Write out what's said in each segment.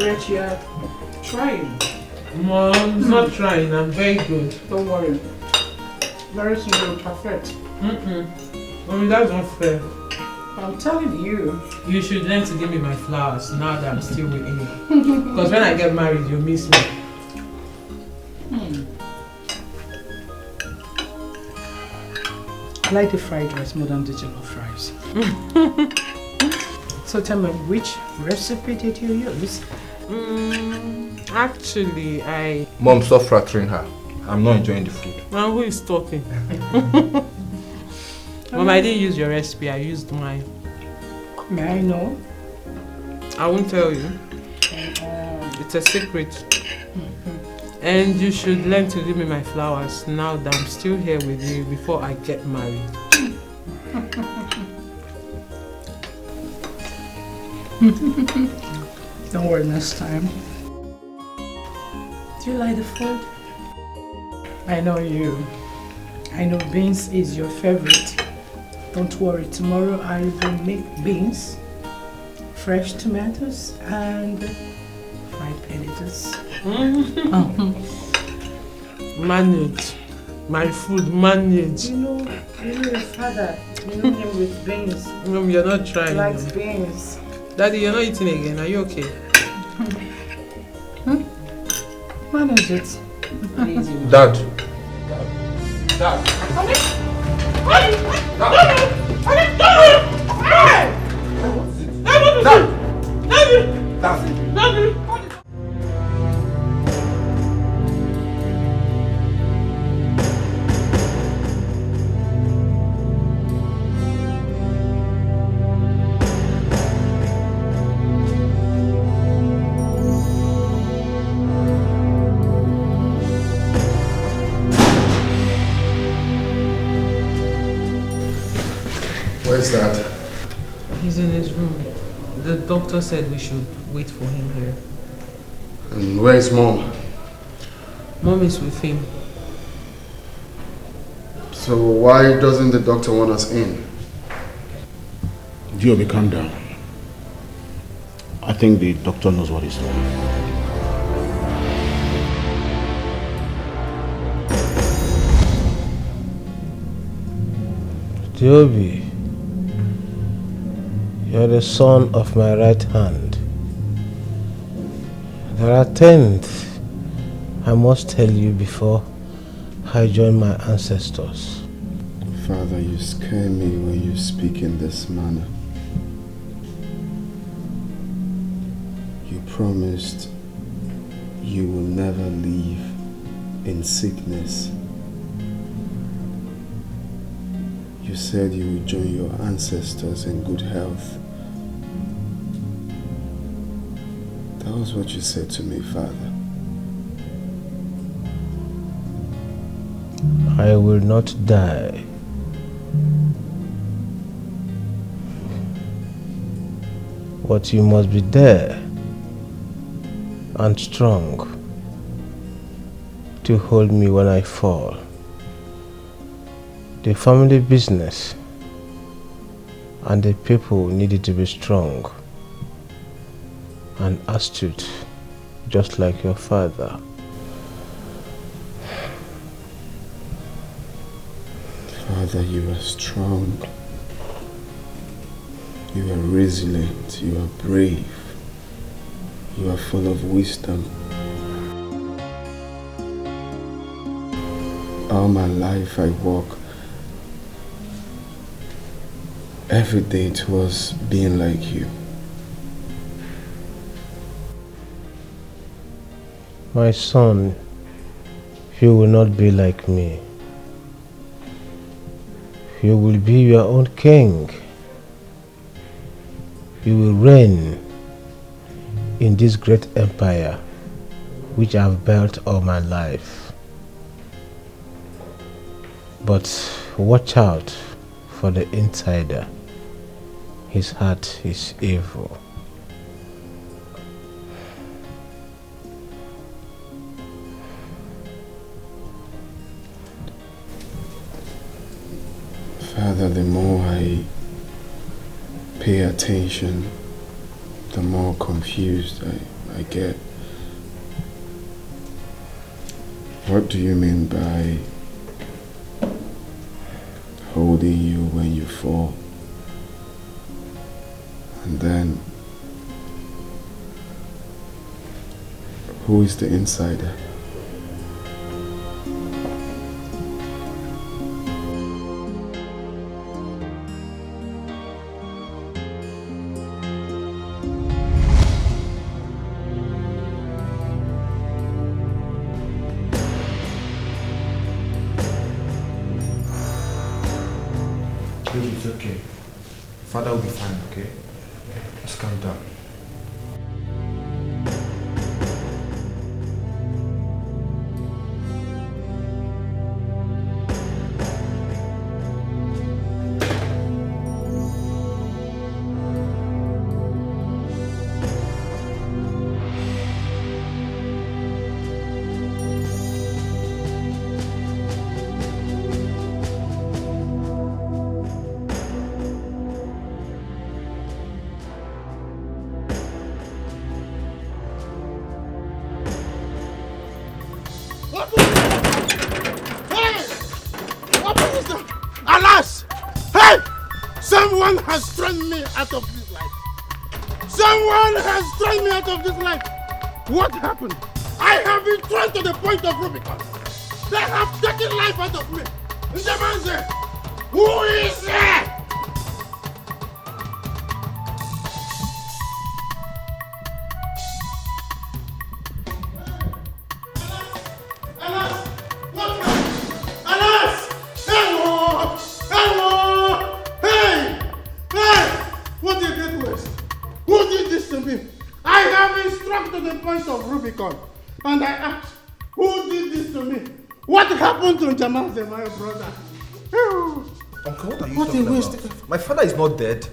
yet you are trying. Mom, I'm not trying. I'm very good. Don't worry. Very soon you'll perfect. Mommy, that's not fair. I'm telling you. You should learn to give me my flowers now that I'm still with you. Because when I get married, you'll miss me. I like the fried rice more than the jollof rice. So tell me, which recipe did you use? Actually, Mom, stop flattering her. I'm not enjoying the food. Now who is talking? Mom, I didn't use your recipe, I used mine. May I know? I won't tell you. It's a secret. And you should learn to give me my flowers now that I'm still here with you before I get married. Don't worry, next time. Do you like the food? I know you. I know beans is your favorite. Don't worry, tomorrow I will make beans, fresh tomatoes, and fried potatoes. Manage. My food, manage. You know your father. You know him with beans. Mom, you're not trying. He likes beans. Daddy, you're not eating again. Are you okay? Manage it. Dad. Dad. Where's Dad? He's in his room. The doctor said we should wait for him here. And where's Mom? Mom is with him. So why doesn't the doctor want us in? Diobi, calm down. I think the doctor knows what he's doing. Diobi, you're the son of my right hand. There are things I must tell you before I join my ancestors. Father, you scare me when you speak in this manner. You promised you will never leave in sickness. You said you would join your ancestors in good health. That was what you said to me, Father. I will not die. But you must be there and strong to hold me when I fall. The family business and the people needed to be strong and astute, just like your father. Father, you are strong. You are resilient. You are brave. You are full of wisdom. All my life I walk every day towards being like you. My son, you will not be like me. You will be your own king. You will reign in this great empire which I've built all my life. But watch out for the insider. His heart is evil. Father, the more I pay attention, the more confused I get. What do you mean by holding you when you fall? And then, who is the insider? It's okay. Father will be fine, okay? Just calm down. Alas! Hey! Someone has thrown me out of this life. Someone has thrown me out of this life. What happened? I have been thrown to the point of Rubicon. They have taken life out of me. The man said, who is there? And I asked, who did this to me? What happened to Jamal, my brother? Uncle, what are you talking about? My father is not dead.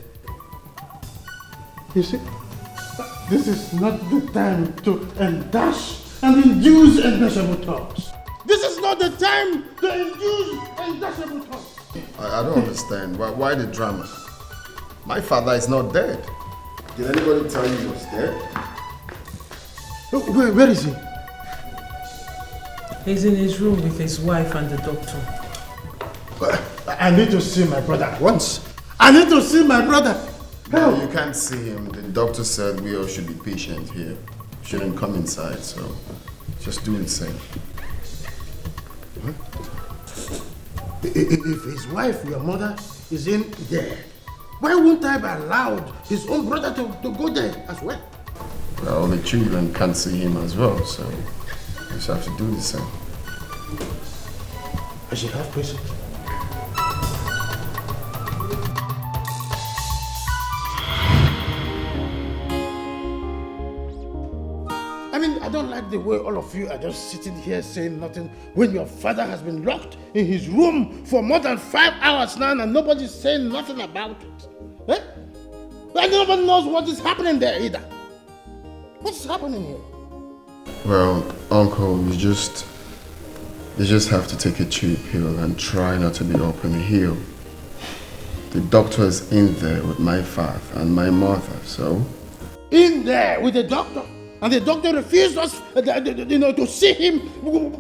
You see, this is not the time to endash and induce indashable talks. This is not the time to induce indashable talks. I don't understand. Why the drama? My father is not dead. Did anybody tell you he was dead? Where is he? He's in his room with his wife and the doctor. I need to see my brother once. I need to see my brother. No, you can't see him. The doctor said we all should be patient here. Shouldn't come inside, so just do the same. Huh? If his wife, your mother, is in there, why won't I be allowed his own brother to go there as well? Well, the children can't see him as well, so we just have to do the same. I should have patience. I mean, I don't like the way all of you are just sitting here saying nothing when your father has been locked in his room for more than 5 hours now and nobody's saying nothing about it. Eh? And nobody knows what is happening there either. What's happening here? Well, Uncle, you just have to take a cheap pill and try not to be up in the hill. The doctor is in there with my father and my mother, so... In there with the doctor? And the doctor refused us to see him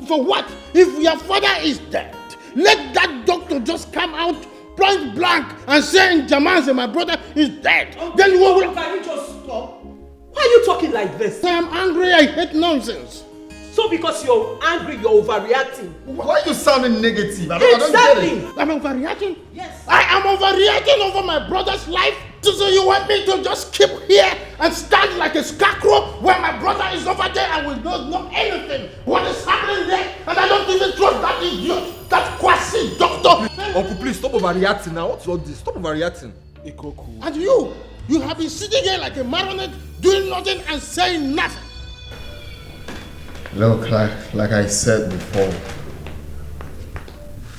for what? If your father is dead, let that doctor just come out point blank and say Jamanze, my brother, is dead. Then we will... Can you just stop? Why are you talking like this? I am angry, I hate nonsense. So because you're angry, you're overreacting. Why are you sounding negative? I Exactly. don't get it. I'm overreacting? Yes. I am overreacting over my brother's life? So you want me to just keep here and stand like a scarecrow when my brother is over there and we don't know anything? What is happening there? And I don't even trust that idiot, that quasi doctor. Uncle, please stop overreacting now. What's all this? Stop overreacting. And you have been sitting here like a marionette, doing nothing and saying nothing. Look, like I said before,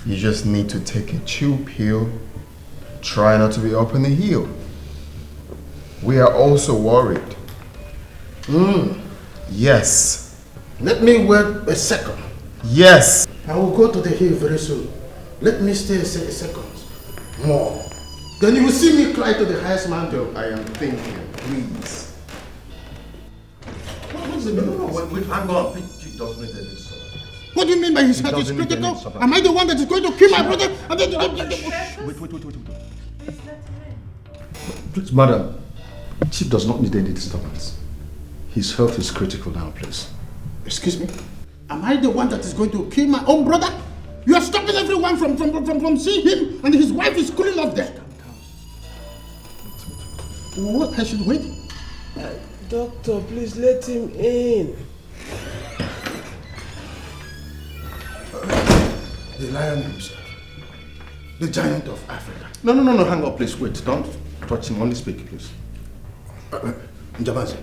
you just need to take a chill pill, try not to be up in the hill. We are also worried. Yes. Let me wait a second. Yes. I will go to the hill very soon. Let me stay a second more. Then you will see me climb to the highest mountain. I am thinking, please. What Wait, hang on. Chief doesn't need any support. What do you mean by his health is critical? Am I the one that is going to kill my brother? Wait. Please, madam. Chief does not need any disturbance. His health is critical now, please. Excuse me? Am I the one that is going to kill my own brother? You are stopping everyone from seeing him, and his wife is cooling off there. What? I should wait? Doctor, please let him in. The lion himself. The giant of Africa. No, hang on, please. Wait, don't touch him. Only speak, please. Njamazi,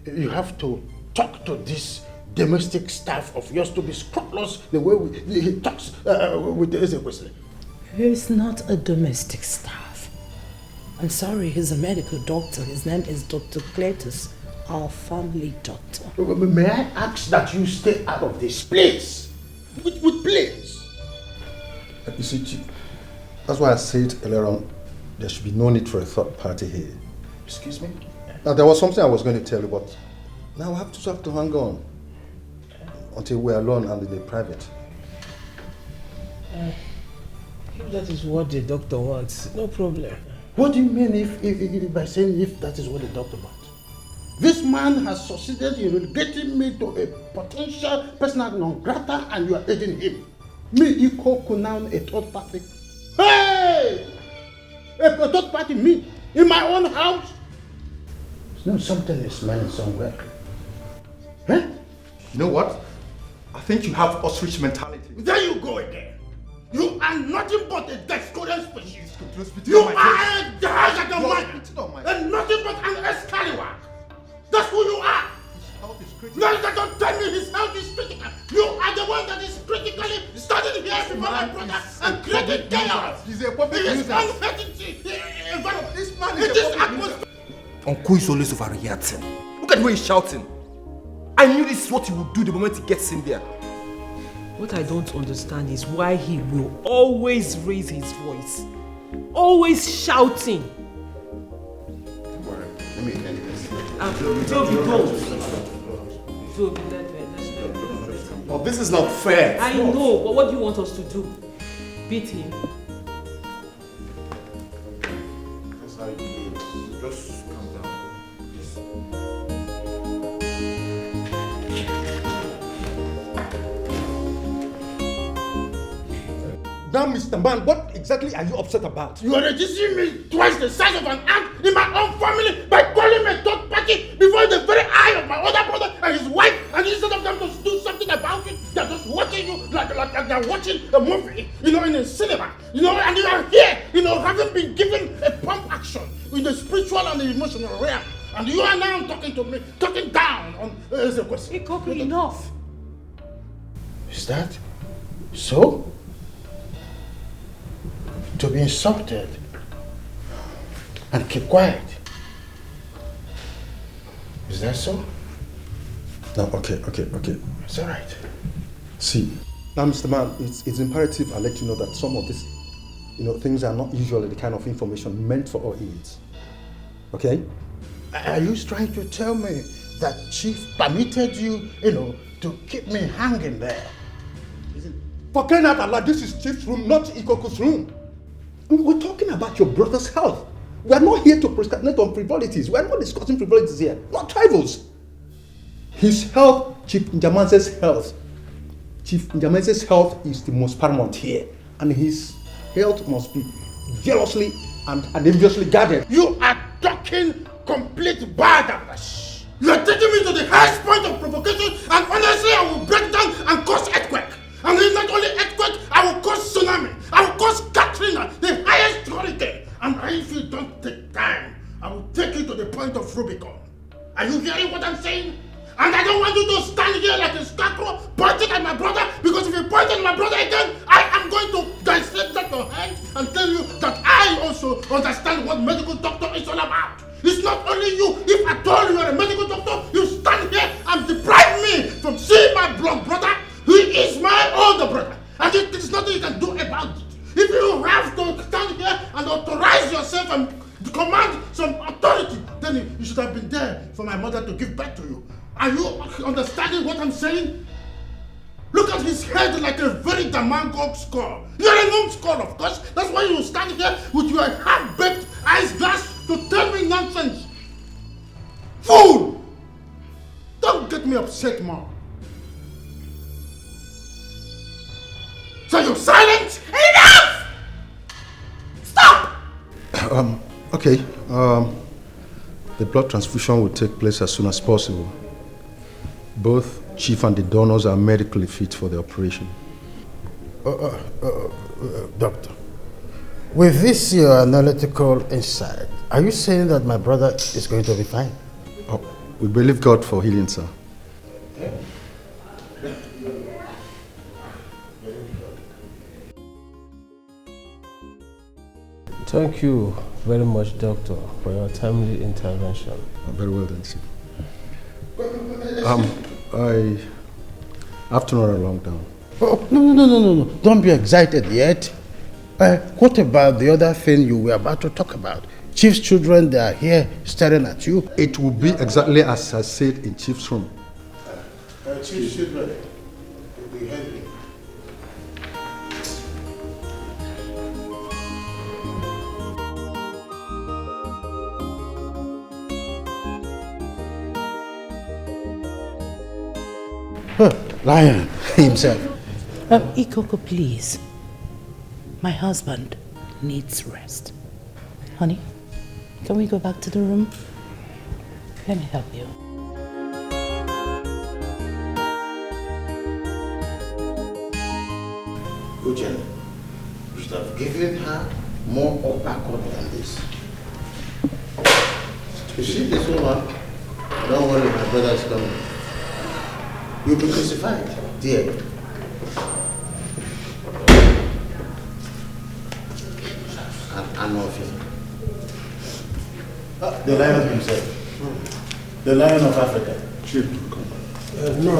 you have to talk to this domestic staff of yours to be scrupulous the way he talks with the Ezekwesili. He's not a domestic staff. I'm sorry, he's a medical doctor. His name is Dr. Cletus, our family doctor. May I ask that you stay out of this place? With place? You see, Chief, that's why I said earlier on, there should be no need for a third party here. Excuse me? Now, there was something I was going to tell you, but now I have to hang on until we're alone and in private. If that is what the doctor wants, no problem. What do you mean if by saying if that is what the doctor wants? This man has succeeded in relegating me to a potential persona non grata and you are aiding him. Me equal Kunan, a third party. Hey! A third party, me, in my own house? No, something is smelling somewhere. Huh? You know what? I think you have ostrich mentality. There you go again. You are nothing but a discordant species. You are a dragon and nothing but an Excalibur. That's who you are. His health is critical. No, don't tell me his health is critical. You are the one that is critically standing here before my brother and creating chaos. He's a public nuisance. This man is a public nuisance. Uncle is always overreacting. Look at the way he's shouting. I knew this is what he would do the moment he gets in there. What I don't understand is why he will always raise his voice. Always shouting. Let me end this. Toby, don't. Toby, let's Well, this is not fair. I know, but what do you want us to do? Beat him? That's how you do it. Just calm down. Now, Mr. Man, what exactly are you upset about? You are reducing me twice the size of an ant in my own family by calling me a third party before the very eye of my other brother and his wife, and instead of them to do something about it, they're just watching you like they're watching a movie, in a cinema, and you are here, having been given a pump action in the spiritual and the emotional realm, and you are now talking to me, talking down on the question. Enough. Is that so? To be insulted and keep quiet. Is that so? No, okay. It's all right. See, now, Mr. Man, it's imperative I let you know that some of these, things are not usually the kind of information meant for our aids. Okay? Are you trying to tell me that Chief permitted you, to keep me hanging there? For crying out loud, this is Chief's room, not Ikoku's room. We're talking about your brother's health. We are not here to procrastinate on frivolities. We are not discussing frivolities here, not trifles. His health, Chief Njamanse's health. Chief Njamanse's health is the most paramount here, and his health must be jealously and enviously guarded. You are talking complete badass. You are taking me to the highest point of provocation, and honestly, I will break down and cause earthquake. And if not only earthquake, I will cause tsunami. I will cause Katrina, the highest hurricane. And if you don't take time, I will take you to the point of Rubicon. Are you hearing what I'm saying? And I don't want you to stand here like a scarecrow pointing at my brother, because if you point at my brother again, I am going to dissect that your hand and tell you that I also understand what medical doctor is all about. It's not only you. If I told you are a medical doctor, you stand here and deprive me from seeing my blood brother. He is my older brother, and there is nothing you can do about it. If you have to stand here and authorize yourself and command some authority, there then you should have been there for my mother to give birth to you. Are you understanding what I'm saying? Look at his head like a very Damango skull. You're a numbskull, of course. That's why you stand here with your half-baked ice glass to tell me nonsense. Fool! Don't get me upset, Mom. So you're silent? Enough! Stop! Okay. The blood transfusion will take place as soon as possible. Both Chief and the donors are medically fit for the operation. Doctor, with this your analytical insight, are you saying that my brother is going to be fine? Oh, we believe God for healing, sir. Thank you very much, Doctor, for your timely intervention. Very well done, Chief. I have to run along down. Oh, no. Don't be excited yet. What about the other thing you were about to talk about? Chief's children, they are here staring at you. It will be exactly as I said in Chief's room. Chief's children will be heavy. Lion himself. Ikoko, please. My husband needs rest. Honey, can we go back to the room? Let me help you. Uchen, you should have given her more uppercut than this. You see this woman? Don't worry, my brother is coming. You'll be crucified, dear. And nothing. The lion himself. The lion of Africa. Chief, come. No.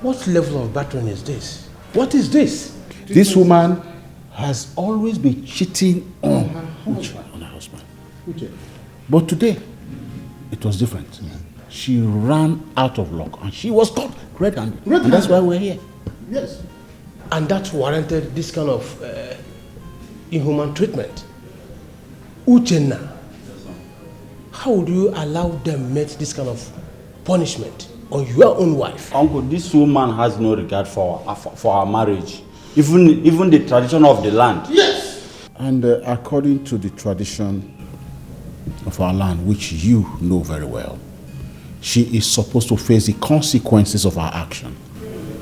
What level of battering is this? What is this? This woman has always been cheating on her husband. But today, it was different. She ran out of luck and she was caught red-handed. And that's why we're here. Yes. And that warranted this kind of inhuman treatment. Uchenna, how would you allow them make this kind of punishment on your own wife? Uncle, this woman has no regard for our marriage. Even the tradition of the land. Yes! And according to the tradition of our land, which you know very well, she is supposed to face the consequences of her action.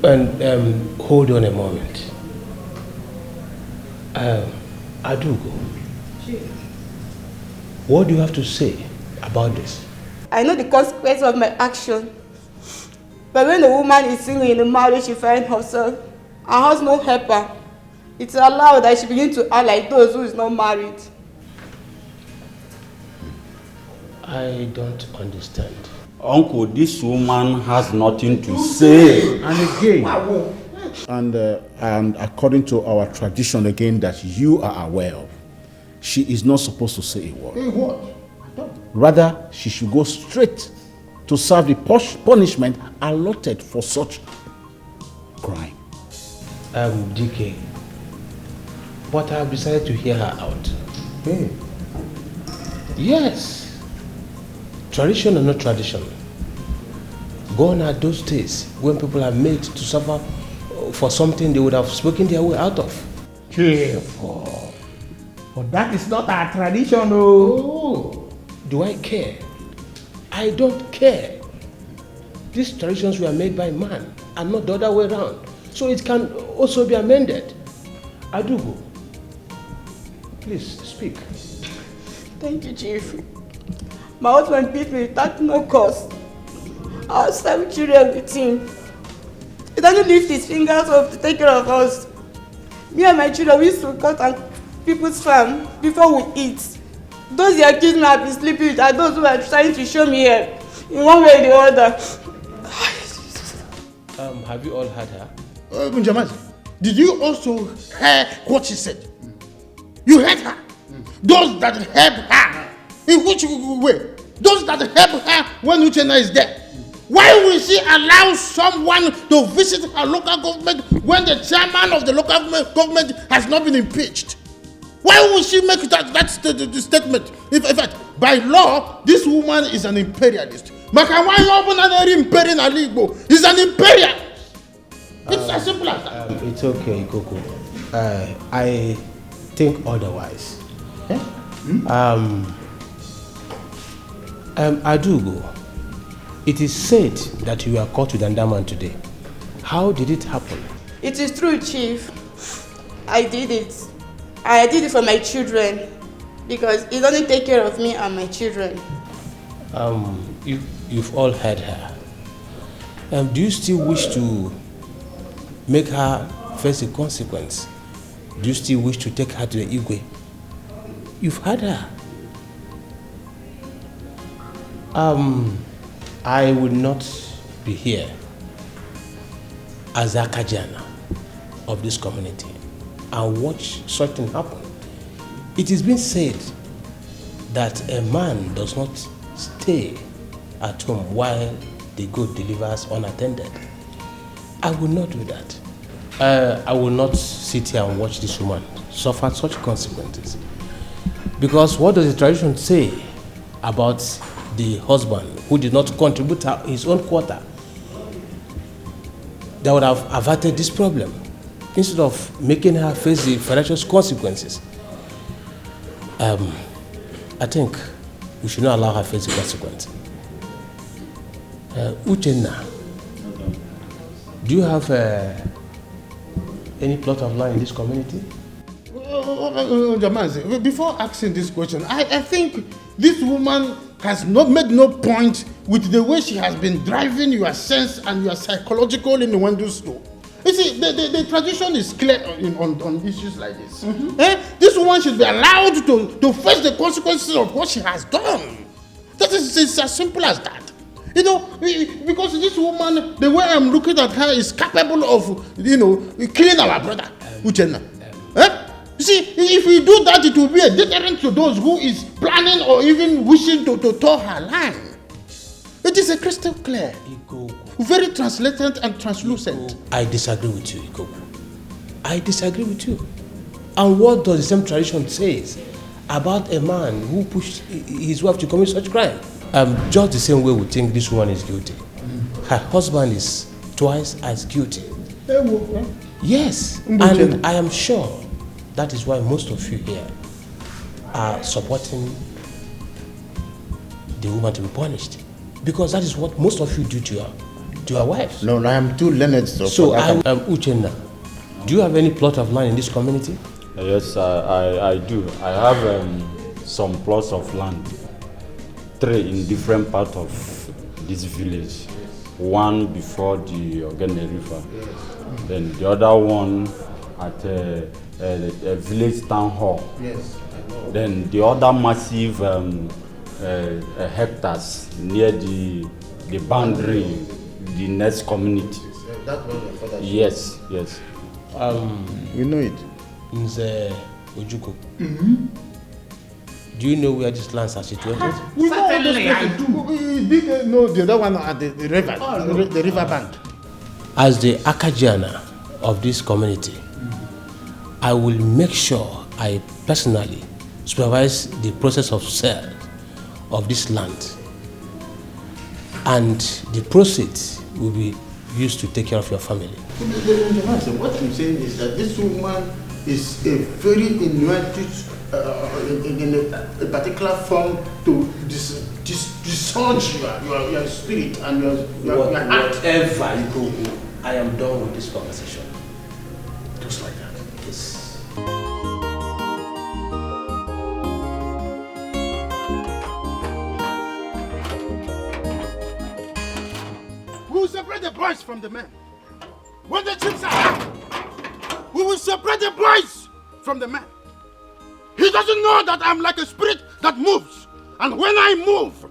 And hold on a moment. Adugo, what do you have to say about this? I know the consequence of my action. But when the woman is single in a marriage, she finds herself and has no helper, it's allowed that she begin to act like those who is not married. I don't understand. Uncle, this woman has nothing to say. And again, and according to our tradition again that you are aware of, she is not supposed to say a word. Hey, what? Rather, she should go straight to serve the punishment allotted for such crime. DK, but I have decided to hear her out. Hey. Yes. Tradition or not tradition, gone are those days when people are made to suffer for something they would have spoken their way out of. Careful. But that is not our tradition, oh. Do I care? I don't care. These traditions were made by man and not the other way around. So it can also be amended. Adugo, please speak. Thank you, Chief. My husband beat me without no cause. I have 7 children with him. He doesn't lift his fingers off to take care of us. Me and my children, we used to cut on people's farm before we eat. Those who accuse me of being sleeping with are those who are trying to show me here in one way or the other. Have you all heard her? Njamazi, did you also hear what she said? You heard her? Those that help her. In which way? Those that help her when Uchenna is there. Why will she allow someone to visit her local government when the chairman of the local government has not been impeached? Why will she make that statement? In fact, by law, this woman is an imperialist. Is an imperialist. It's as simple as that. It's okay, Ikoko. I think otherwise. Eh? Adugo, it is said that you were caught with Andaman today. How did it happen? It is true, Chief. I did it. I did it for my children because it doesn't take care of me and my children. You've all heard her. Do you still wish to make her face the consequence? Do you still wish to take her to the Igwe? You've heard her. I will not be here as Akajana of this community and watch something happen. It is been said that a man does not stay at home while the goat delivers unattended. I will not do that. I will not sit here and watch this woman suffer such consequences. Because what does the tradition say about the husband who did not contribute his own quota? That would have averted this problem instead of making her face the financial consequences. I think we should not allow her face the consequence. Uchenna, do you have any plot of land in this community? Jamazi, before asking this question, I think this woman has not made no point with the way she has been driving your sense and your psychological in the Wendu store. You see, the tradition is clear on issues like this. This woman should be allowed to face the consequences of what she has done. That is as simple as that. You know, because this woman, the way I'm looking at her, is capable of, killing our brother, Uchenna. You see, if we do that, it will be a deterrent to those who is planning or even wishing to toe her line. It is a crystal clear. Very translucent and translucent. I disagree with you, Ikoku. I disagree with you. And what does the same tradition say about a man who pushed his wife to commit such crime? Just the same way we think this woman is guilty. Her husband is twice as guilty. Yes, and I am sure that is why most of you here are supporting the woman to be punished. Because that is what most of you do to your wives. No, I am too learned. So, Uchenna, do you have any plot of land in this community? Yes, I do. I have some plots of land, 3 in different parts of this village. One before the Ogene River, then the other one at a village town hall. Yes. Then the other massive hectares near the boundary, the next community. That was your father. Yes, yes. We know it. Nze Ojuko. Do you know where these lands are situated? Certainly, I do. We did know the other one at the river, the river bank. As the Akajiana of this community, I will make sure I personally supervise the process of sale of this land, and the proceeds will be used to take care of your family. What I'm saying is that this woman is a very inuited in a particular form to discharge your spirit and your heart. Whatever you go, I am done with this conversation. Just like that. Yes. We will separate the boys from the men. When the chips are out, we will separate the boys from the men. He doesn't know that I'm like a spirit that moves. And when I move,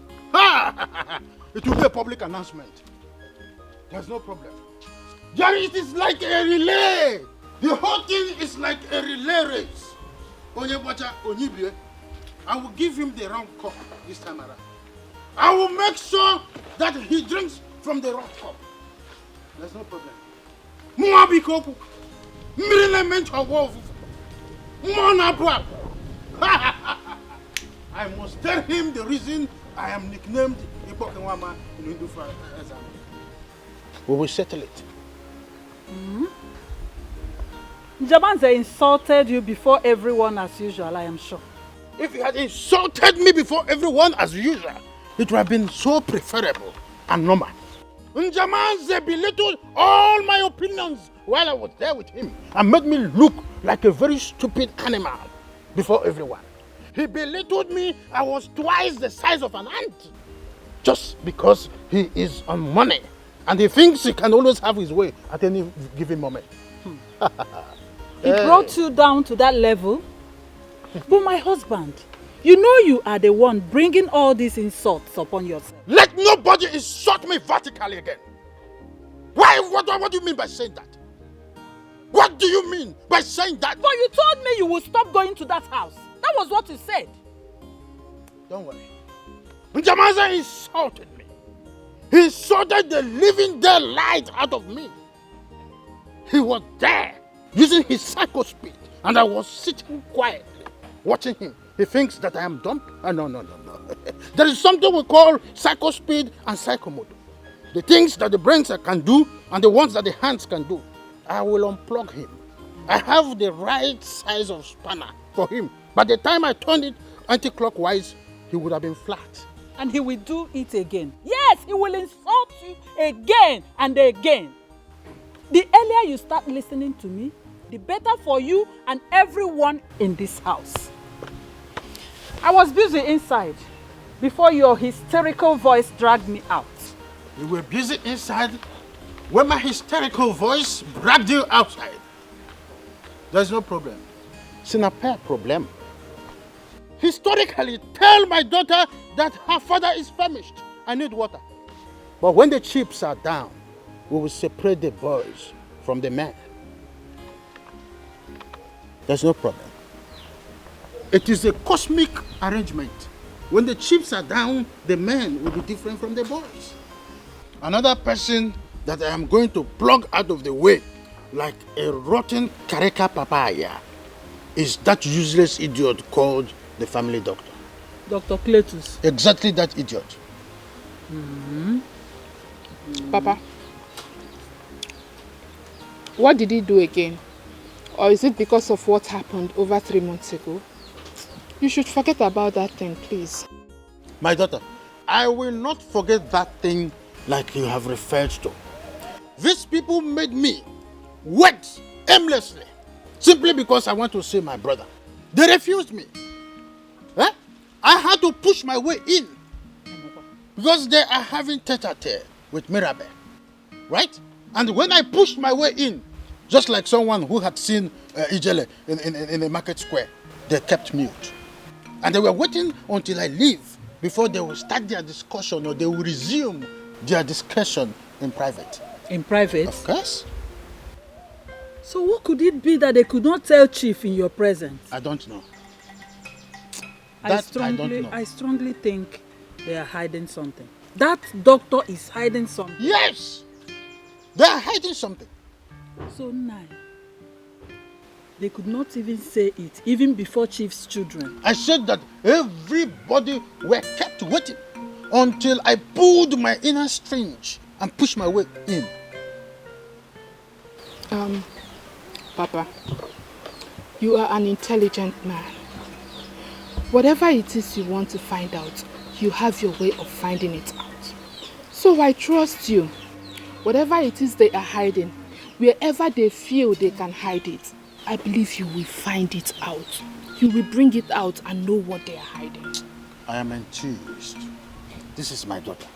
it will be a public announcement. There's no problem. Jerry, it is like a relay. The whole thing is like a relay race. Onyebacha Onyibie, I will give him the wrong cup this time around. I will make sure that he drinks from the wrong cup. There's no problem. Muabi Koku. Mirile mentor wolf. Monabwa. I must tell him the reason I am nicknamed Ipokenwama in Hindufa. We will settle it. Jamanze insulted you before everyone as usual, I am sure. If he had insulted me before everyone as usual, it would have been so preferable and normal. Njamanze belittled all my opinions while I was there with him and made me look like a very stupid animal before everyone. He belittled me. I was twice the size of an ant just because he is on money and he thinks he can always have his way at any given moment. He brought you down to that level? But my husband, you know you are the one bringing all these insults upon yourself. Let nobody insult me vertically again. Why? What do you mean by saying that? What do you mean by saying that? But you told me you would stop going to that house. That was what you said. Don't worry. Njamaza insulted me. He insulted the living daylight out of me. He was there using his psycho speed and I was sitting quietly watching him. He thinks that I am dumb? No. There is something we call psycho speed and psychomotor. The things that the brains can do and the ones that the hands can do. I will unplug him. I have the right size of spanner for him. By the time I turned it anti-clockwise, he would have been flat. And he will do it again. Yes, he will insult you again and again. The earlier you start listening to me, the better for you and everyone in this house. I was busy inside before your hysterical voice dragged me out. You were busy inside when my hysterical voice dragged you outside. There's no problem. It's not a problem. Historically, tell my daughter that her father is famished. I need water. But when the chips are down, we will separate the boys from the men. There's no problem. It is a cosmic arrangement. When the chips are down, the men will be different from the boys. Another person that I am going to plug out of the way like a rotten Kareka papaya is that useless idiot called the family doctor. Dr. Cletus. Exactly that idiot. Papa, what did he do again? Or is it because of what happened over 3 months ago? You should forget about that thing, please. My daughter, I will not forget that thing like you have referred to. These people made me wait aimlessly simply because I want to see my brother. They refused me. I had to push my way in because they are having tete-a-tete with Mirabel, right? And when I pushed my way in, just like someone who had seen Ijele in the market square, they kept mute. And they were waiting until I leave before they will start their discussion or they will resume their discussion in private. In private? Of course. So what could it be that they could not tell Chief in your presence? I don't know. I strongly think they are hiding something. That doctor is hiding something. Yes! They are hiding something. So now, they could not even say it, even before Chief's children. I said that everybody were kept waiting until I pulled my inner strings and pushed my way in. Papa, you are an intelligent man. Whatever it is you want to find out, you have your way of finding it out. So I trust you. Whatever it is they are hiding, wherever they feel they can hide it, I believe you will find it out. You will bring it out and know what they are hiding. I am enthused. This is my daughter.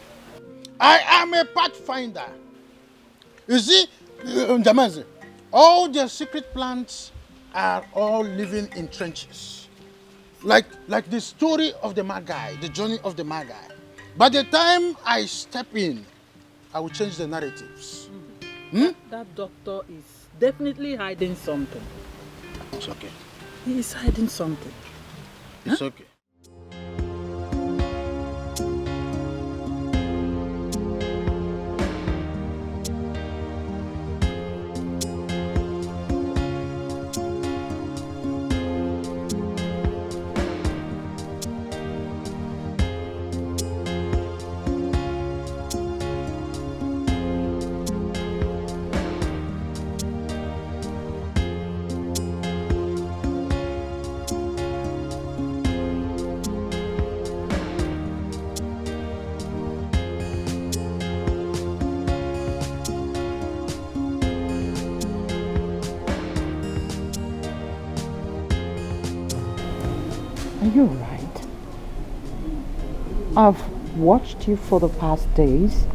I am a pathfinder. You see, Njamaze, all their secret plans are all living in trenches. Like the story of the Magi, the journey of the Magi. By the time I step in, I will change the narratives. That doctor is definitely hiding something. It's okay. He is hiding something. It's okay. Are you right? I've watched you for the past days,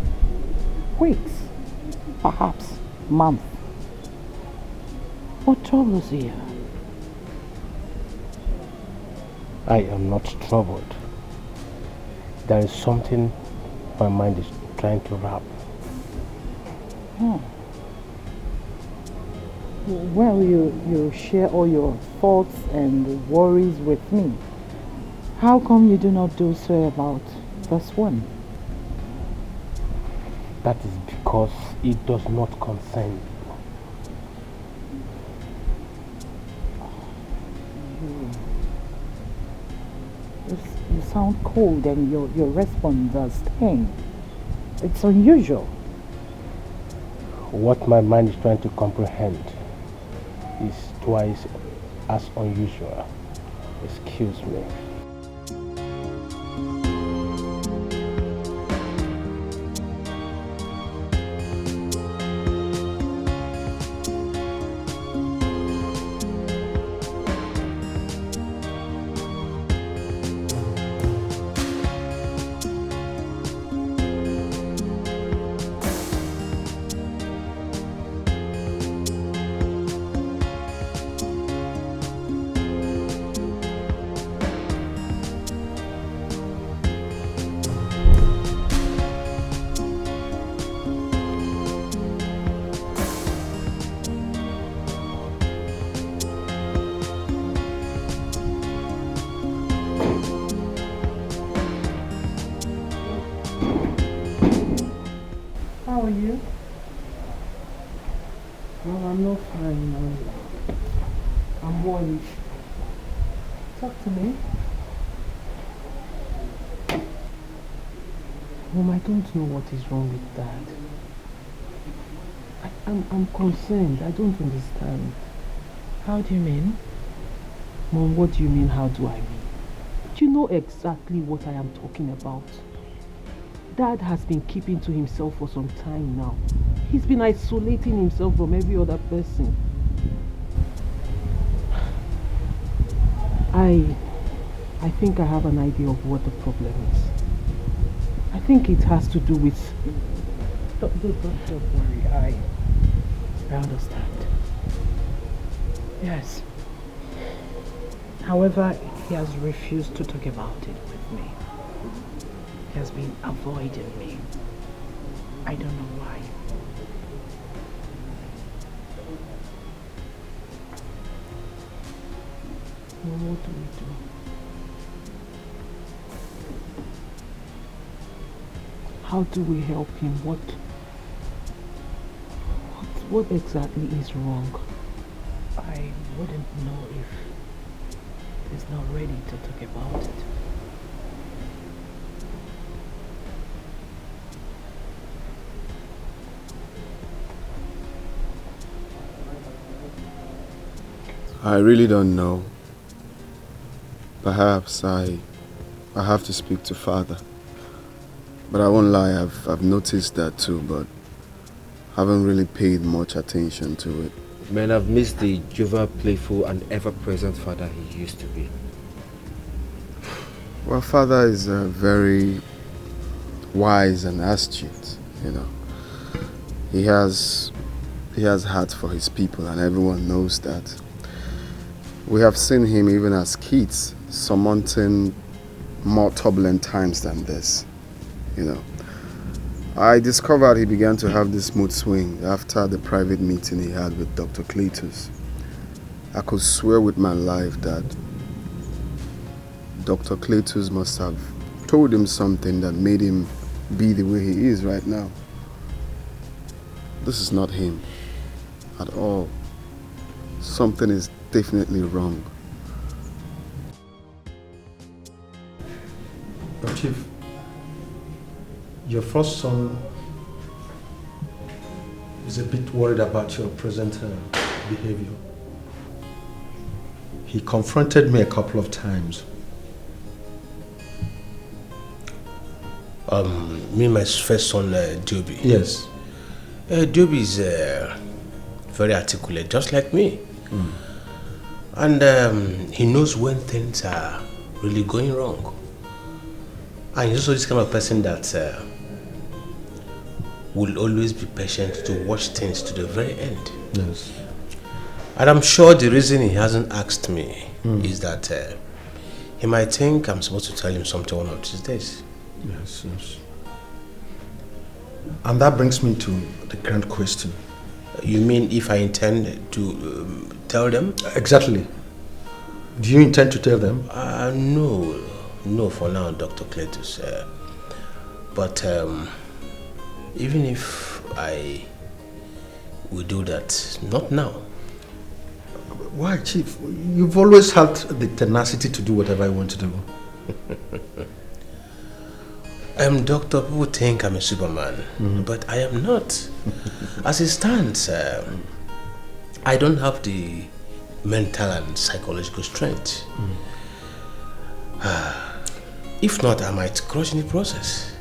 weeks, perhaps months. What troubles you? I am not troubled. There is something my mind is trying to wrap. Well, you share all your thoughts and worries with me. How come you do not do so about this one? That is because it does not concern you. You sound cold and your response does sting. It's unusual. What my mind is trying to comprehend is twice as unusual. Excuse me. How are you? Well, I'm not fine now. I'm worried. Talk to me. Mom, I don't know what is wrong with Dad. I'm concerned. I don't understand. How do you mean? Mom, what do you mean, how do I mean? You know exactly what I am talking about. Dad has been keeping to himself for some time now. He's been isolating himself from every other person. I think I have an idea of what the problem is. I think it has to do with... Don't worry, I understand. Yes. However, he has refused to talk about it with me. He has been avoiding me. I don't know why. Well, what do we do? How do we help him? What exactly is wrong? I wouldn't know if he's not ready to talk about it. I really don't know. Perhaps I have to speak to Father. But I won't lie, I've noticed that too, but haven't really paid much attention to it. Man, I've missed the jovial, playful, and ever-present father he used to be. Well, Father is very wise and astute, you know. He has heart for his people, and everyone knows that. We have seen him even as kids surmounting more turbulent times than this, you know. I discovered he began to have this mood swing after the private meeting he had with Dr. Cletus. I could swear with my life that Dr. Cletus must have told him something that made him be the way he is right now. This is not him at all. Something is definitely wrong. Chief, your first son is a bit worried about your present behavior. He confronted me a couple of times. Me and my first son, Joby. Yes. Joby is very articulate, just like me. And he knows when things are really going wrong. And he's also this kind of person that will always be patient to watch things to the very end. Yes. And I'm sure the reason he hasn't asked me is that he might think I'm supposed to tell him something one of these days. Yes, yes. And that brings me to the grand question. You mean if I intend to tell them? Exactly. Do you intend to tell them? No, for now, Dr. Cletus. But even if I will do that, not now. Why, Chief? You've always had the tenacity to do whatever I want to do. Doctor, people think I'm a Superman, but I am not. As it stands, I don't have the mental and psychological strength. If not, I might crush in the process.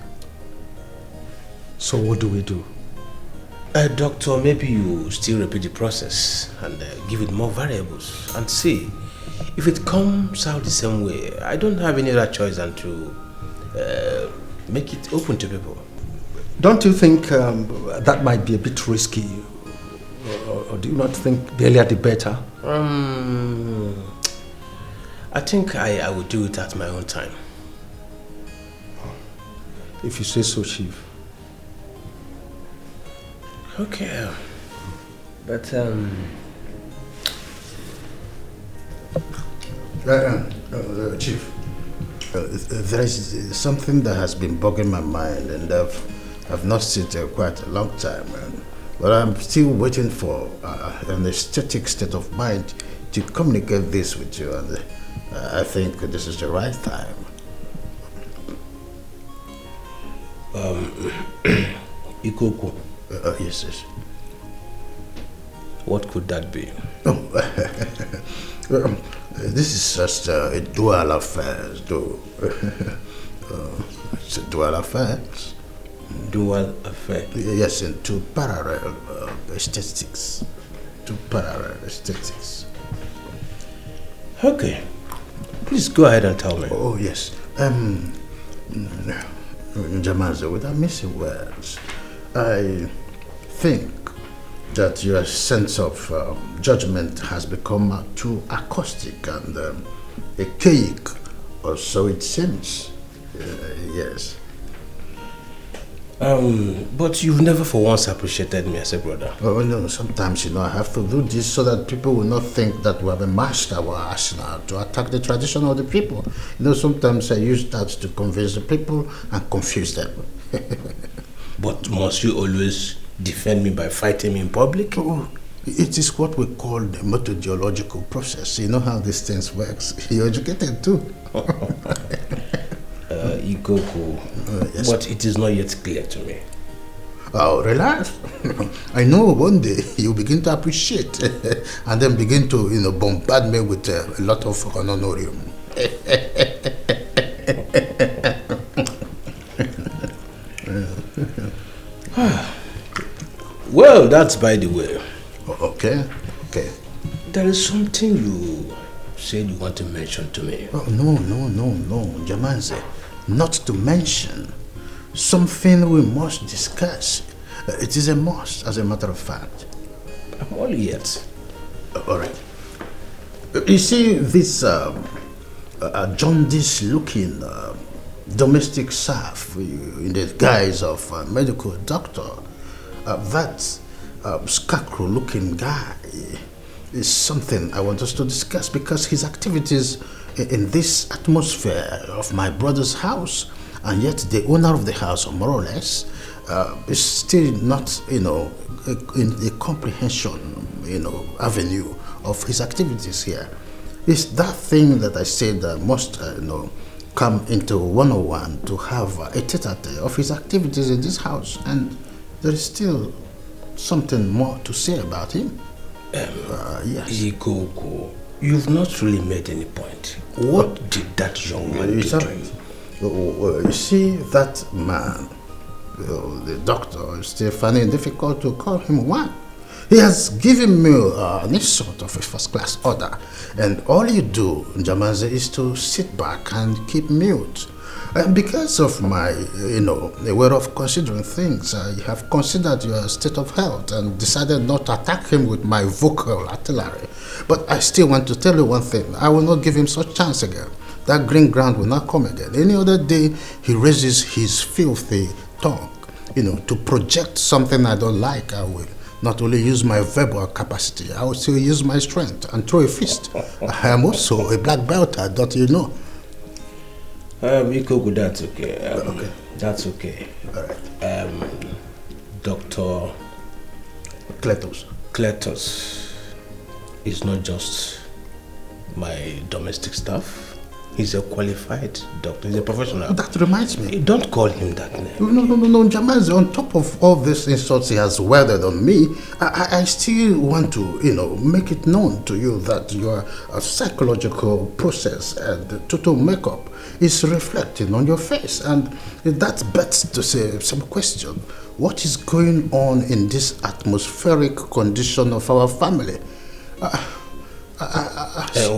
So what do we do? Doctor, maybe you still repeat the process and give it more variables and see. If it comes out the same way, I don't have any other choice than to make it open to people. Don't you think that might be a bit risky? Or do you not think the earlier the better? I think I will do it at my own time. If you say so, Chief. Okay. But Chief, there is something that has been bugging my mind, and I've not seen it quite a long time. But I'm still waiting for an aesthetic state of mind to communicate this with you, and I think this is the right time. Ikoku. Yes. What could that be? This is just a dual affair, though. It's a dual affair. Dual affair? Yes, in two parallel aesthetics. Two parallel aesthetics. Okay. Please go ahead and tell me. Oh, yes. Jamazo, without missing words, I think that your sense of judgment has become too acoustic and archaic, or so it seems. Yes. But you've never for once appreciated me as a brother. Oh, no, sometimes, I have to do this so that people will not think that we have a master our arsenal to attack the tradition of the people. Sometimes I use that to convince the people and confuse them. But must you always defend me by fighting me in public? Oh, it is what we call the methodological process. You know how these things works. You're educated too. Ikoku, yes. But it is not yet clear to me. Oh, relax. I know one day you'll begin to appreciate and then begin to, bombard me with a lot of honorarium. Well, that's by the way. Okay. There is something you said you want to mention to me. Oh, no, Jamanze. Not to mention something we must discuss. It is a must, as a matter of fact. I'm all ears. All right. You see this jaundice-looking domestic serf in the guise of a medical doctor. That scarecrow-looking guy is something I want us to discuss, because his activities in this atmosphere of my brother's house, and yet the owner of the house, more or less, is still not, in the comprehension, avenue of his activities here. It's that thing that I said must, come into 101 to have a tete-a-tete of his activities in this house, and there is still something more to say about him. Yes. Ikoko, you've not really made any point. What did that young man do to you? You see, that man, the doctor, is still finding it difficult to call him one. He has given me this sort of a first-class order, and all you do, Njamaze, is to sit back and keep mute. And because of my, way of considering things, I have considered your state of health and decided not to attack him with my vocal artillery. But I still want to tell you one thing. I will not give him such chance again. That green ground will not come again. Any other day, he raises his filthy tongue, to project something I don't like. I will not only use my verbal capacity, I will still use my strength and throw a fist. I am also a black belt, don't you know? Ikoko, that's okay. Okay. That's okay. All right. Dr. Kletos is not just my domestic staff. He's a qualified doctor. He's a professional. That reminds me. Don't call him that name. No, Jamaze, on top of all these insults he has weathered on me, I still want to, make it known to you that your psychological process and total makeup is reflecting on your face. And that bets to say some question. What is going on in this atmospheric condition of our family?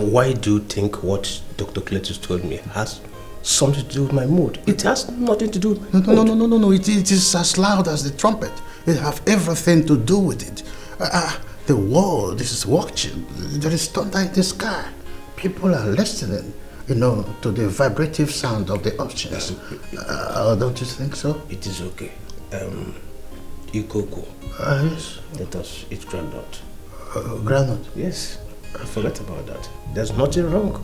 Why do you think what Dr. Cletus told me has something to do with my mood? It has nothing to do with my mood. No. It is as loud as the trumpet. It has everything to do with it. The world is watching. There is thunder in the sky. People are listening, to the vibrative sound of the oceans. Don't you think so? It is okay. Ikoko. Yes? Let us eat groundnut. Groundnut? Yes. I forgot about that. There's nothing wrong.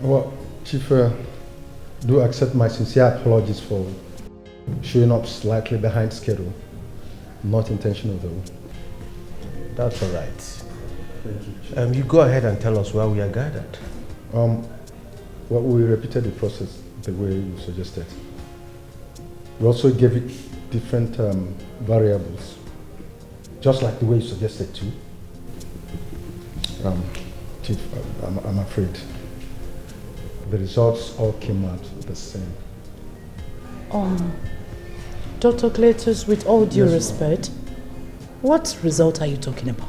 Well, Chief, do accept my sincere apologies for showing up slightly behind schedule. Not intentional though. That's all right. You go ahead and tell us where we are gathered. Well, we repeated the process the way you suggested. We also gave it different variables, just like the way you suggested too. Chief, I'm afraid the results all came out the same. Dr. Cletus, with all due respect, what result are you talking about?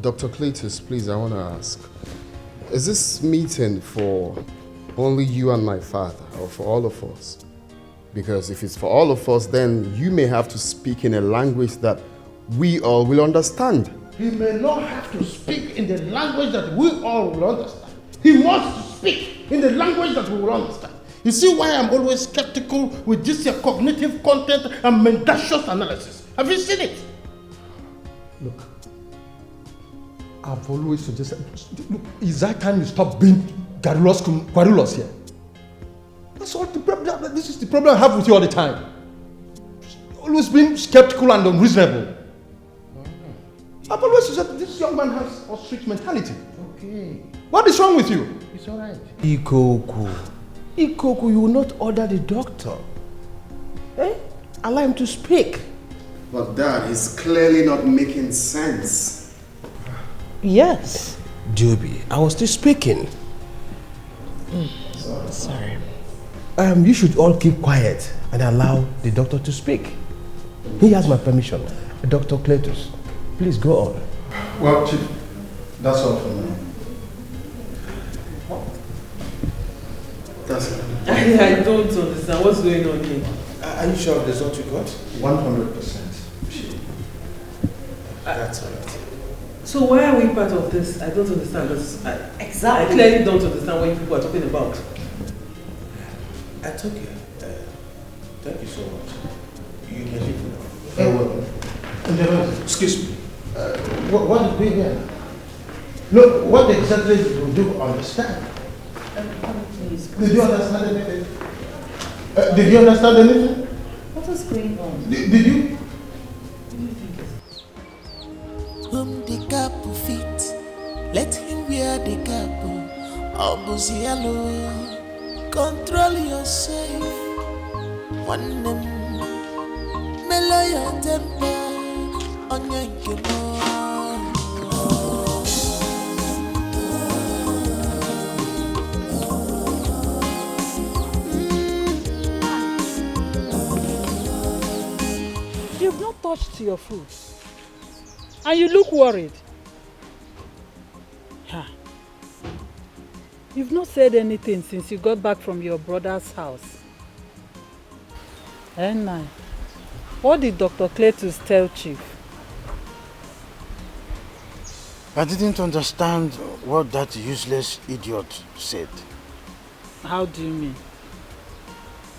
Dr. Cletus, please, I want to ask, is this meeting for only you and my father, or for all of us? Because if it's for all of us, then you may have to speak in a language that we all will understand. He may not have to speak in the language that we all will understand. He wants to speak in the language that we will understand. You see why I'm always skeptical with this cognitive content and mendacious analysis. Have you seen it? Look, I've always suggested, look, it's that time you stop being querulous here. That's all the problem. This is the problem I have with you all the time. Always being skeptical and unreasonable. I've always said this young man has ostrich mentality. Okay. What is wrong with you? It's all right. Ikoko, you will not order the doctor. Allow him to speak. But Dad, is clearly not making sense. Yes. Joby, I was still speaking. Sorry. You should all keep quiet and allow the doctor to speak. He has my permission. Dr. Cletus, please go on. Well, Chief, that's all for now. That's it. I don't understand what's going on here. Are you sure of the result you got? 100%. That's all right. So why are we part of this? I don't understand this. I clearly don't understand what you people are talking about. I took you. Thank you so much. You can leave now. Excuse me. What did we hear? Look, what exactly do you understand? Did you understand anything? Did you understand anything? What is going on? Did you? Whom the cap fit, let him wear the cap. Obuzialo, control yourself. One mellow your temper on your kimo. You've not touched your food. And you look worried. You've not said anything since you got back from your brother's house. And what did Dr. Cletus tell Chief? I didn't understand what that useless idiot said. How do you mean?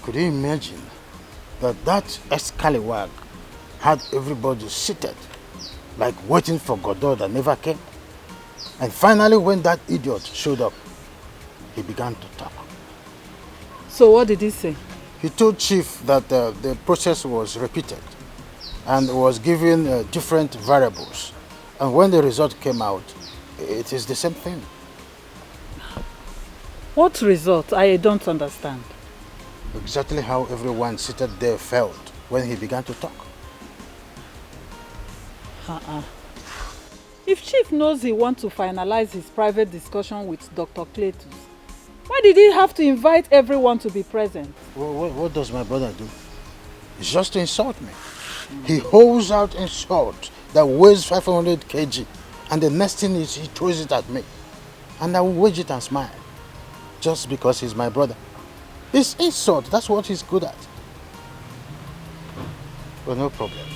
Could you imagine that escalawag had everybody seated, like waiting for Godot that never came? And finally, when that idiot showed up, he began to talk. So what did he say? He told Chief that the process was repeated and was given different variables. And when the result came out, it is the same thing. What result? I don't understand. Exactly how everyone seated there felt when he began to talk. If Chief knows he wants to finalize his private discussion with Dr. Cletus, why did he have to invite everyone to be present? What does my brother do? It's just to insult me. He holds out insult that weighs 500 kg, and the next thing is he throws it at me. And I will wage it and smile, just because he's my brother. It's insult, that's what he's good at. But no problem.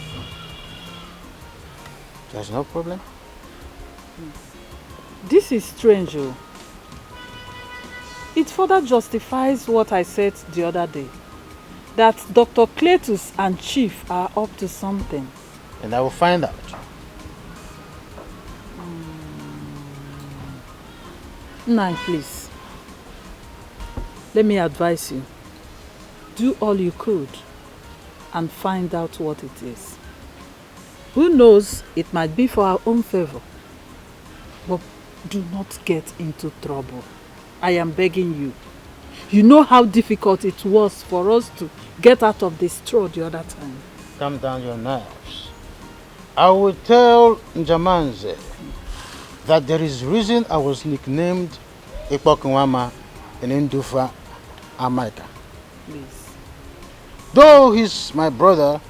There's no problem. This is strange, oh. It further justifies what I said the other day, that Dr. Cletus and Chief are up to something. And I will find out. Nai, please. Let me advise you. Do all you could and find out what it is. Who knows, it might be for our own favor. But do not get into trouble. I am begging you. You know how difficult it was for us to get out of this straw the other time. Calm down your nerves. I will tell Njamanze that there is reason I was nicknamed Ikpokunwama in Ndufa, America. Please. Though he's my brother,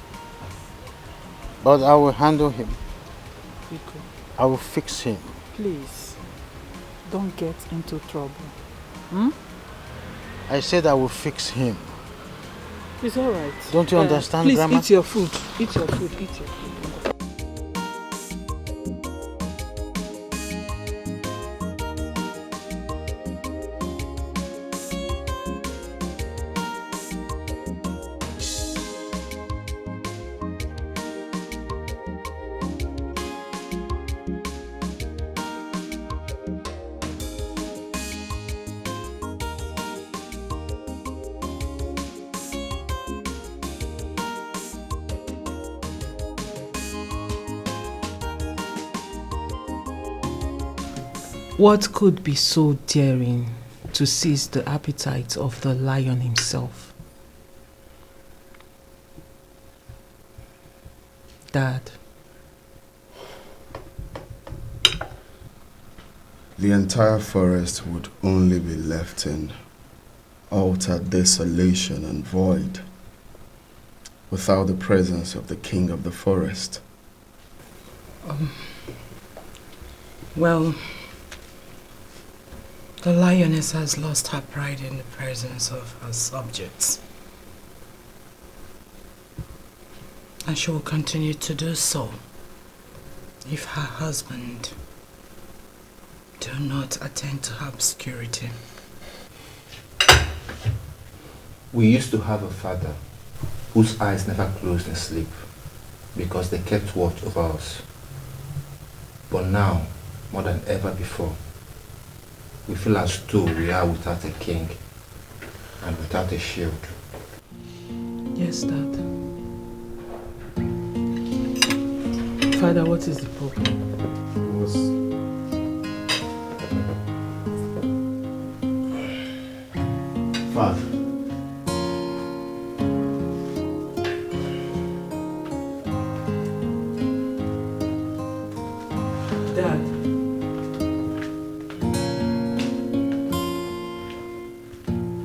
but I will handle him. I will fix him. Please, don't get into trouble. I said I will fix him. It's all right. Don't you understand, please, Grandma? Eat your food. Eat your food. Eat your food. What could be so daring to seize the appetite of the lion himself? Dad. The entire forest would only be left in utter desolation and void without the presence of the king of the forest. Well, the lioness has lost her pride in the presence of her subjects. And she will continue to do so if her husband do not attend to her obscurity. We used to have a father whose eyes never closed in sleep because they kept watch over us. But now, more than ever before, we feel as though we are without a king and without a shield. Yes, Dad. Father, what is the problem? Father. Dad.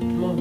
Mom.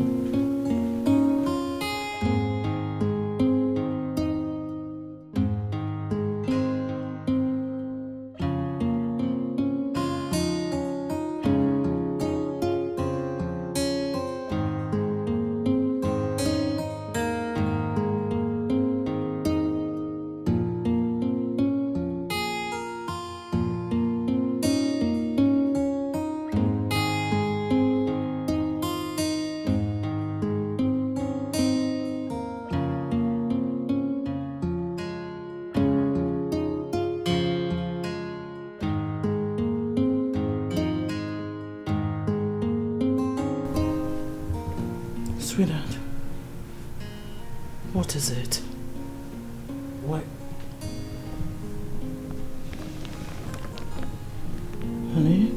Sweetheart, what is it? What? Honey?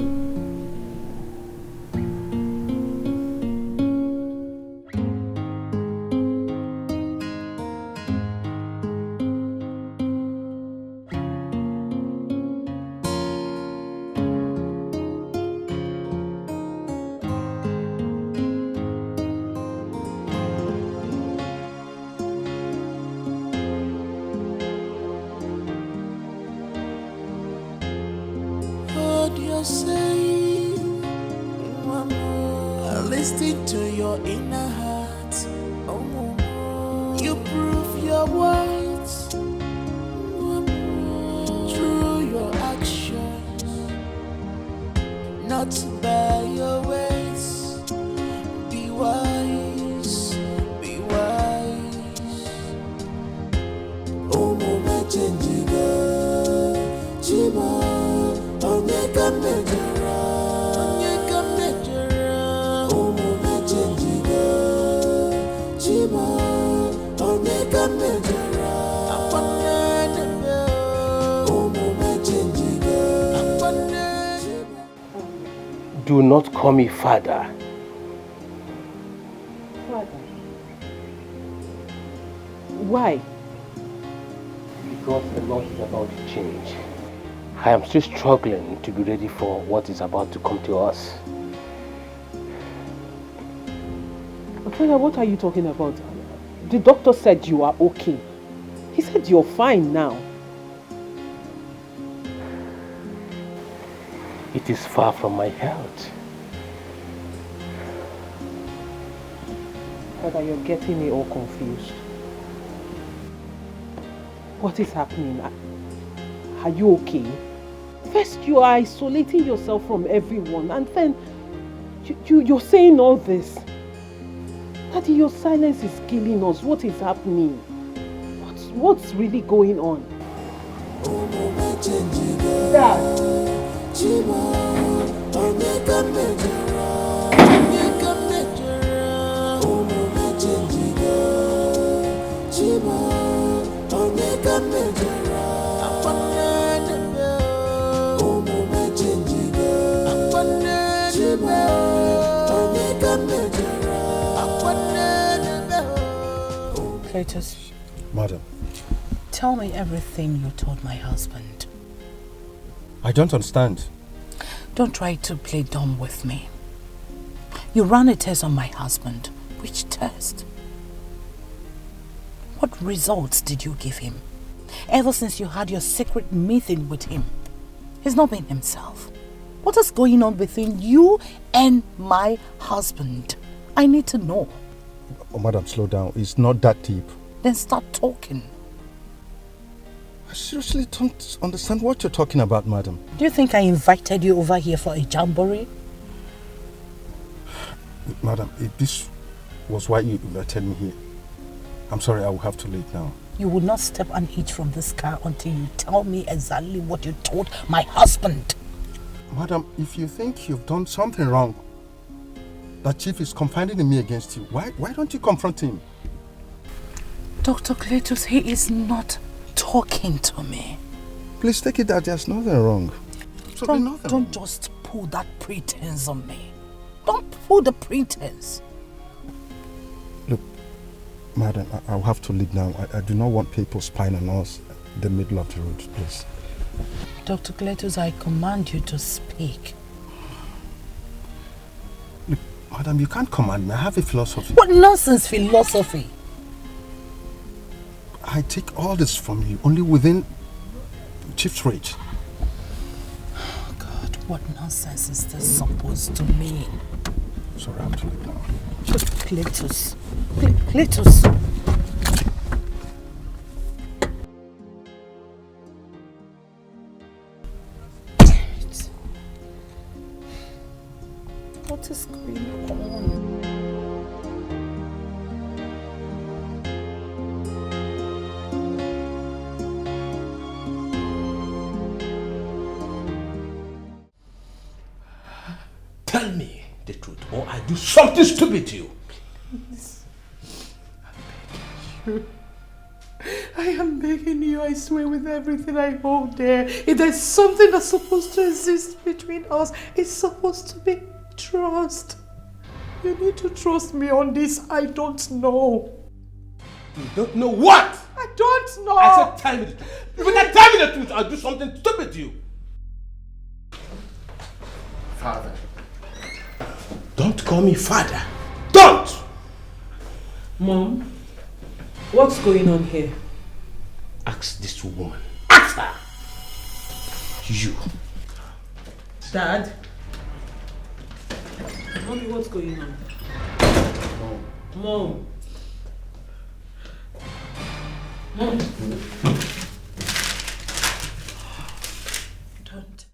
Hold your say, listen to your inner heart. You prove your words through your actions, not by your ways. Be wise, be wise. Oh, mama, change Chima. Onyeka mejara, umume chenjiga. Chima, onyeka mejara, akwane nebe. Umume chenjiga, akwane. Do not call me father. Father. Why? Because a lot is about to change. I am still struggling to be ready for what is about to come to us. Father, what are you talking about? The doctor said you are okay. He said you're fine now. It is far from my health. Father, you're getting me all confused. What is happening? Are you okay? First, you are isolating yourself from everyone, and then you're saying all this. Daddy, your silence is killing us. What is happening? What's really going on? Dad. Cletus, Madam, tell me everything you told my husband. I don't understand. Don't try to play dumb with me. You ran a test on my husband. Which test? What results did you give him? Ever since you had your secret meeting with him, he's not been himself. What is going on between you and my husband? I need to know. Oh, madam, slow down. It's not that deep. Then start talking. I seriously don't understand what you're talking about, madam. Do you think I invited you over here for a jamboree? Madam, if this was why you invited me here, I'm sorry, I will have to leave now. You will not step an inch from this car until you tell me exactly what you told my husband. Madam, if you think you've done something wrong, that Chief is confiding in me against you, why don't you confront him? Dr. Cletus, he is not talking to me. Please take it that there's nothing wrong. Don't just pull that pretense on me. Don't pull the pretense. Look, madam, I'll have to leave now. I do not want people spying on us in the middle of the road, please. Dr. Cletus, I command you to speak. Look, madam, you can't command me. I have a philosophy. What nonsense philosophy? I take all this from you only within Chief's reach. Oh God, what nonsense is this supposed to mean? Sorry, I have to leave now. Cletus. Cletus. What is going on? Tell me the truth, or I do something stupid to you. Please. I am begging you, I swear with everything I hold dear. If there's something that's supposed to exist between us, it's supposed to be trust. You need to trust me on this. I don't know. You don't know what? I don't know. I said tell me the truth. If you don't tell me the truth, I'll do something stupid to you. Father. Don't call me father. Don't! Mom, what's going on here? Ask this woman. Ask her! You. Dad? Mommy, what's going on? Mom. Mom. Mom.